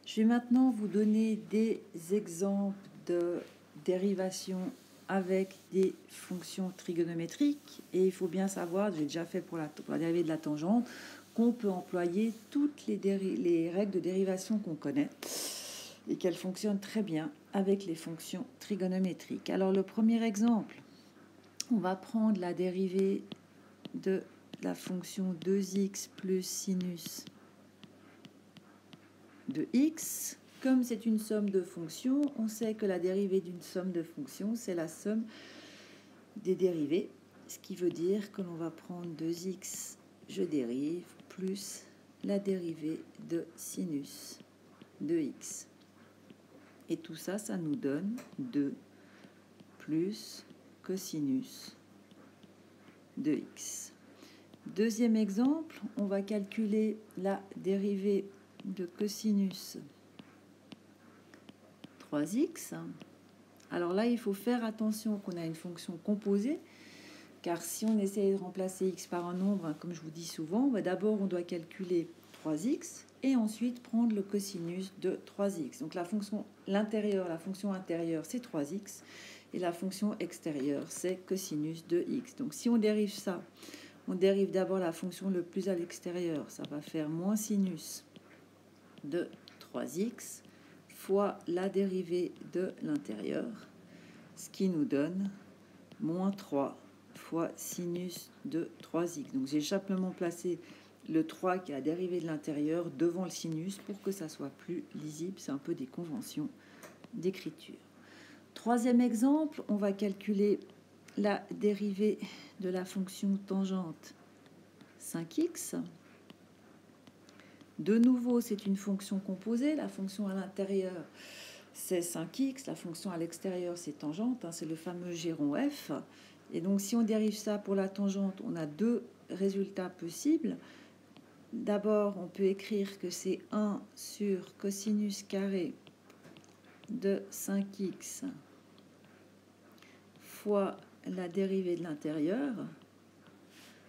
Je vais maintenant vous donner des exemples de dérivation avec des fonctions trigonométriques. Et il faut bien savoir, j'ai déjà fait pour la dérivée de la tangente, qu'on peut employer toutes les règles de dérivation qu'on connaît et qu'elles fonctionnent très bien avec les fonctions trigonométriques. Alors le premier exemple, on va prendre la dérivée de la fonction 2x plus sinus de x. Comme c'est une somme de fonctions, on sait que la dérivée d'une somme de fonctions, c'est la somme des dérivées, ce qui veut dire que l'on va prendre 2x, je dérive, plus la dérivée de sinus de x. Et tout ça, ça nous donne 2 plus cosinus de x. Deuxième exemple, on va calculer la dérivée de cosinus 3x. Alors là, il faut faire attention qu'on a une fonction composée, car si on essaie de remplacer x par un nombre, comme je vous dis souvent, d'abord on doit calculer 3x et ensuite prendre le cosinus de 3x. Donc la fonction intérieure, c'est 3x et la fonction extérieure, c'est cosinus de x. Donc si on dérive ça, on dérive d'abord la fonction le plus à l'extérieur, ça va faire moins sinus de 3x fois la dérivée de l'intérieur, ce qui nous donne moins 3 fois sinus de 3x. Donc j'ai simplement placé le 3 qui est la dérivée de l'intérieur devant le sinus pour que ça soit plus lisible. C'est un peu des conventions d'écriture. Troisième exemple, on va calculer la dérivée de la fonction tangente 5x. De nouveau, c'est une fonction composée. La fonction à l'intérieur, c'est 5x. La fonction à l'extérieur, c'est tangente. C'est le fameux giron f. Et donc, si on dérive ça pour la tangente, on a deux résultats possibles. D'abord, on peut écrire que c'est 1 sur cosinus carré de 5x fois la dérivée de l'intérieur,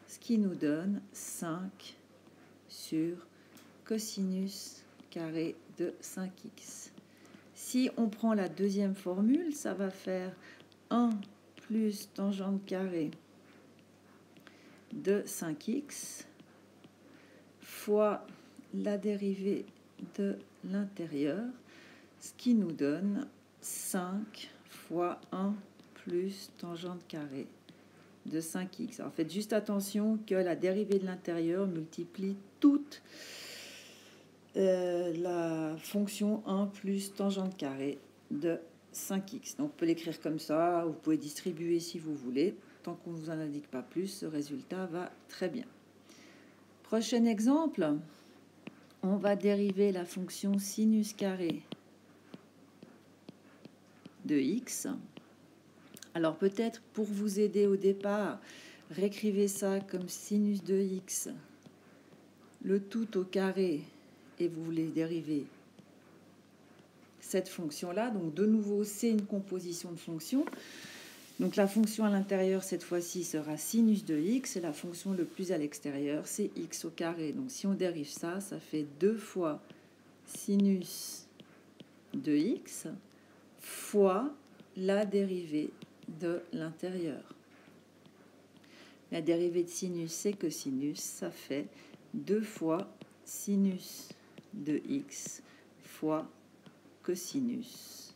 ce qui nous donne 5 sur cosinus carré de 5x. Si on prend la deuxième formule, ça va faire 1 plus tangente carrée de 5x fois la dérivée de l'intérieur, ce qui nous donne 5 fois 1 plus tangente carrée de 5x. Alors faites juste attention que la dérivée de l'intérieur multiplie toute la fonction 1 plus tangente carrée de 5x. Donc on peut l'écrire comme ça, vous pouvez distribuer si vous voulez. Tant qu'on ne vous en indique pas plus, ce résultat va très bien. Prochain exemple, on va dériver la fonction sinus carré de x. Alors peut-être pour vous aider au départ, réécrivez ça comme sinus de x, le tout au carré, et vous voulez dériver cette fonction-là. Donc de nouveau, c'est une composition de fonctions. Donc la fonction à l'intérieur, cette fois-ci, sera sinus de x, et la fonction le plus à l'extérieur, c'est x au carré. Donc si on dérive ça, ça fait 2 fois sinus de x fois la dérivée de l'intérieur. La dérivée de sinus, c'est cosinus, ça fait 2 fois sinus de x fois cosinus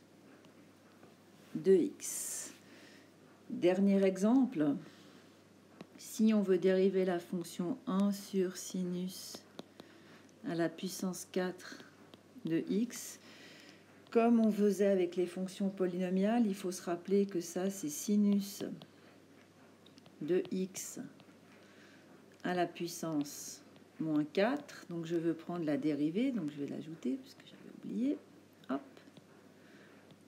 de x. Dernier exemple, si on veut dériver la fonction 1 sur sinus à la puissance 4 de x, comme on faisait avec les fonctions polynomiales, il faut se rappeler que ça, c'est sinus de x à la puissance moins 4. Donc je veux prendre la dérivée, donc je vais l'ajouter puisque j'avais oublié. Hop.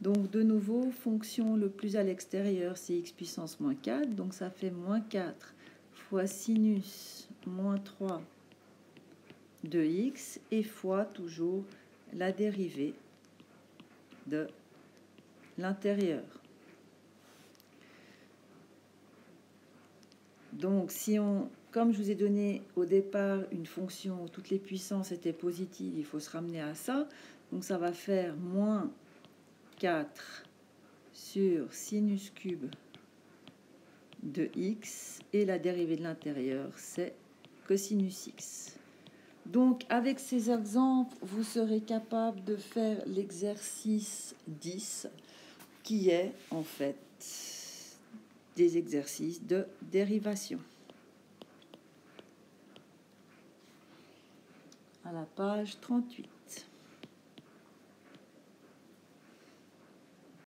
Donc de nouveau, fonction le plus à l'extérieur, c'est x puissance moins 4. Donc ça fait moins 4 fois sinus moins 3 de x et fois toujours la dérivée de l'intérieur. Donc si on comme je vous ai donné au départ une fonction où toutes les puissances étaient positives, il faut se ramener à ça. Donc ça va faire moins 4 sur sinus cube de x, et la dérivée de l'intérieur, c'est cosinus x. Donc, avec ces exemples, vous serez capable de faire l'exercice 10, qui est en fait des exercices de dérivation. À la page 38.